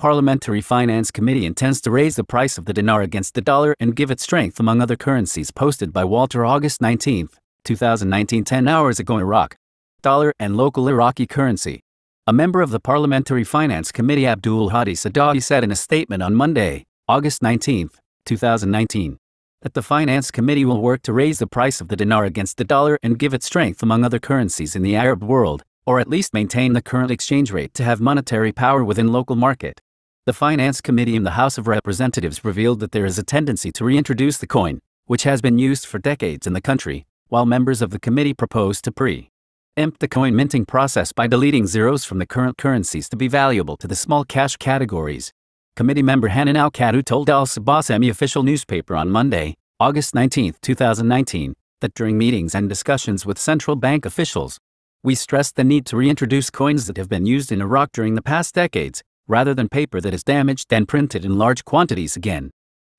Parliamentary Finance Committee intends to raise the price of the dinar against the dollar and give it strength among other currencies. Posted by Walter, August 19, 2019, 10 hours ago. Iraq. Dollar and local Iraqi currency. A member of the Parliamentary Finance Committee, Abdul Hadi Sadawi, said in a statement on Monday, August 19, 2019, that the Finance Committee will work to raise the price of the dinar against the dollar and give it strength among other currencies in the Arab world, or at least maintain the current exchange rate to have monetary power within local market. The Finance Committee in the House of Representatives revealed that there is a tendency to reintroduce the coin, which has been used for decades in the country, while members of the committee proposed to preempt the coin minting process by deleting zeros from the current currencies to be valuable to the small cash categories. Committee member Hanan Al-Kaddu told Al-Sabah semi-official newspaper on Monday, August 19, 2019, that during meetings and discussions with central bank officials, we stressed the need to reintroduce coins that have been used in Iraq during the past decades, rather than paper that is damaged and printed in large quantities again.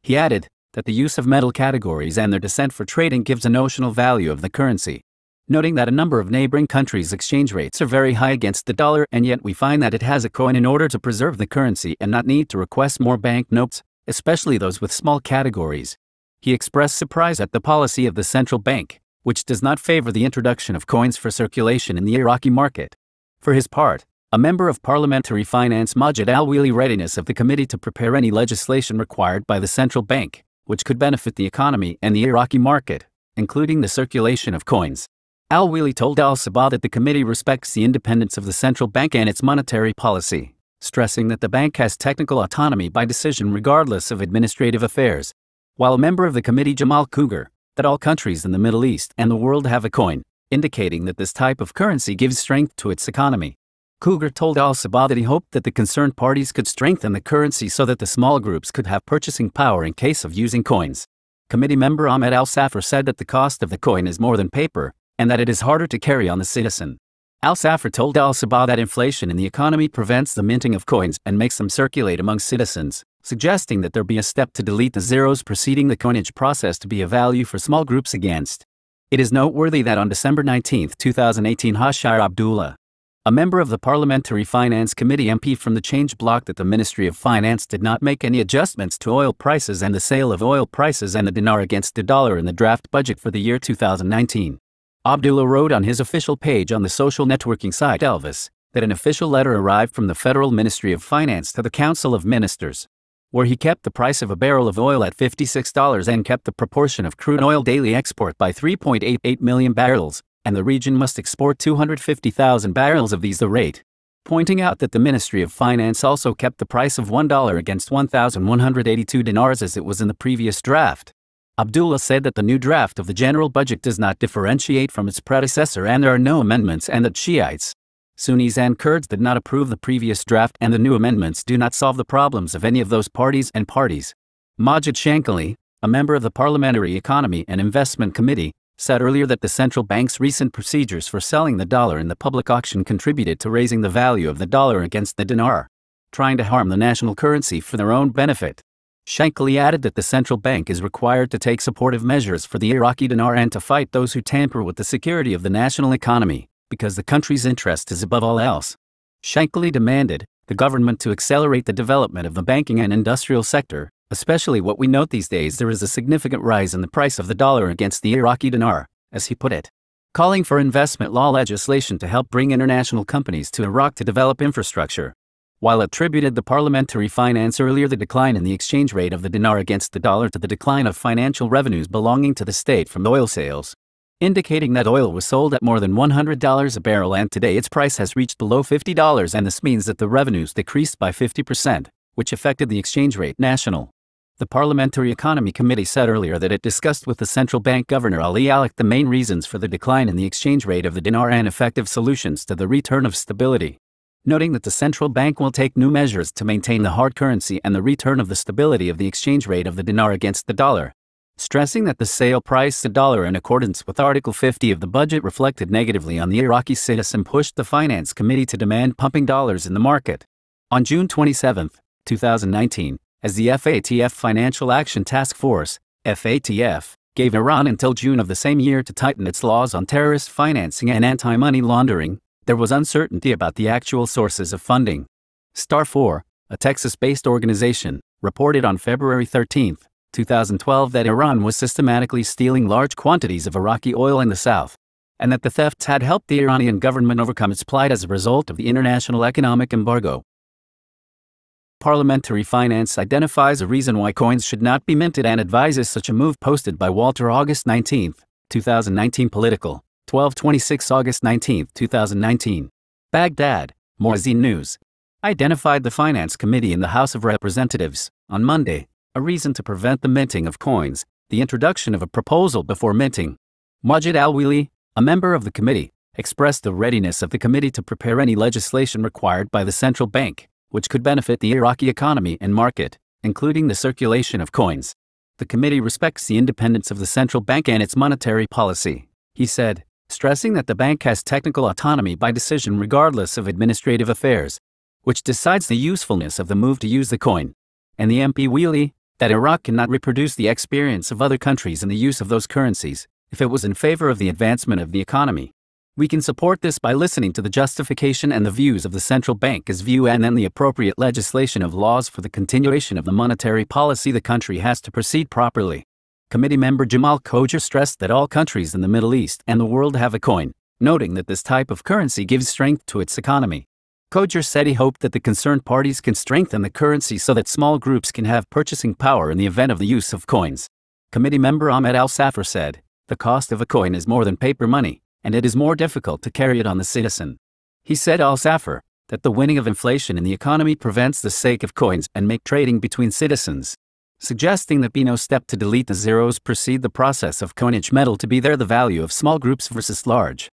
He added that the use of metal categories and their descent for trading gives a notional value of the currency, noting that a number of neighboring countries' exchange rates are very high against the dollar, and yet we find that it has a coin in order to preserve the currency and not need to request more banknotes, especially those with small categories. He expressed surprise at the policy of the central bank, which does not favor the introduction of coins for circulation in the Iraqi market. For his part, a member of Parliamentary Finance Majid Al-Wili readiness of the committee to prepare any legislation required by the central bank, which could benefit the economy and the Iraqi market, including the circulation of coins. Al-Wili told Al-Sabah that the committee respects the independence of the central bank and its monetary policy, stressing that the bank has technical autonomy by decision regardless of administrative affairs. While a member of the committee, Jamal Cougar, that all countries in the Middle East and the world have a coin, indicating that this type of currency gives strength to its economy. Cougar told Al-Sabah that he hoped that the concerned parties could strengthen the currency so that the small groups could have purchasing power in case of using coins. Committee member Ahmed Al-Safar said that the cost of the coin is more than paper, and that it is harder to carry on the citizen. Al-Safar told Al-Sabah that inflation in the economy prevents the minting of coins and makes them circulate among citizens, suggesting that there be a step to delete the zeros preceding the coinage process to be a value for small groups against. It is noteworthy that on December 19, 2018, Hashir Abdullah, a member of the Parliamentary Finance Committee MP from the Change bloc, that the Ministry of Finance did not make any adjustments to oil prices and the sale of oil prices and the dinar against the dollar in the draft budget for the year 2019. Abdullah wrote on his official page on the social networking site Elvis that an official letter arrived from the Federal Ministry of Finance to the Council of Ministers, where he kept the price of a barrel of oil at $56 and kept the proportion of crude oil daily export by 3.88 million barrels, and the region must export 250,000 barrels of these, the rate, pointing out that the Ministry of Finance also kept the price of $1 against 1,182 dinars as it was in the previous draft. Abdullah said that the new draft of the general budget does not differentiate from its predecessor and there are no amendments, and that Shiites, Sunnis and Kurds did not approve the previous draft and the new amendments do not solve the problems of any of those parties and parties. Majid Shankali, a member of the Parliamentary Economy and Investment Committee, said earlier that the central bank's recent procedures for selling the dollar in the public auction contributed to raising the value of the dollar against the dinar, trying to harm the national currency for their own benefit. Shankali added that the central bank is required to take supportive measures for the Iraqi dinar and to fight those who tamper with the security of the national economy, because the country's interest is above all else. Shankali demanded the government to accelerate the development of the banking and industrial sector, especially what we note these days there is a significant rise in the price of the dollar against the Iraqi dinar, as he put it, calling for investment law legislation to help bring international companies to Iraq to develop infrastructure. While attributed the Parliamentary Finance earlier the decline in the exchange rate of the dinar against the dollar to the decline of financial revenues belonging to the state from oil sales, indicating that oil was sold at more than $100 a barrel and today its price has reached below $50, and this means that the revenues decreased by 50%, which affected the exchange rate national. The Parliamentary Economy Committee said earlier that it discussed with the central bank governor Ali Alek the main reasons for the decline in the exchange rate of the dinar and effective solutions to the return of stability, noting that the central bank will take new measures to maintain the hard currency and the return of the stability of the exchange rate of the dinar against the dollar, stressing that the sale price the dollar in accordance with Article 50 of the budget reflected negatively on the Iraqi citizen pushed the Finance Committee to demand pumping dollars in the market. On June 27, 2019, as the FATF Financial Action Task Force, FATF, gave Iran until June of the same year to tighten its laws on terrorist financing and anti-money laundering, there was uncertainty about the actual sources of funding. Star 4, a Texas-based organization, reported on February 13, 2012 that Iran was systematically stealing large quantities of Iraqi oil in the south, and that the thefts had helped the Iranian government overcome its plight as a result of the international economic embargo. Parliamentary Finance identifies a reason why coins should not be minted and advises such a move, posted by Walter August 19, 2019 Political, 12/26 August 19, 2019. Baghdad, Moazin News. Identified the Finance Committee in the House of Representatives, on Monday, a reason to prevent the minting of coins, the introduction of a proposal before minting. Majid Al-Wili, a member of the committee, expressed the readiness of the committee to prepare any legislation required by the central bank, which could benefit the Iraqi economy and market, including the circulation of coins. The committee respects the independence of the central bank and its monetary policy, he said, stressing that the bank has technical autonomy by decision regardless of administrative affairs, which decides the usefulness of the move to use the coin. And the MP Wheely, that Iraq cannot reproduce the experience of other countries in the use of those currencies, if it was in favor of the advancement of the economy. We can support this by listening to the justification and the views of the central bank as view and then the appropriate legislation of laws for the continuation of the monetary policy the country has to proceed properly. Committee member Jamal Khoja stressed that all countries in the Middle East and the world have a coin, noting that this type of currency gives strength to its economy. Khoja said he hoped that the concerned parties can strengthen the currency so that small groups can have purchasing power in the event of the use of coins. Committee member Ahmed Al-Safar said, "The cost of a coin is more than paper money, and it is more difficult to carry it on the citizen." He said, Al-Safar, that the winning of inflation in the economy prevents the sake of coins and make trading between citizens, suggesting that be no step to delete the zeros precede the process of coinage metal to be there the value of small groups versus large.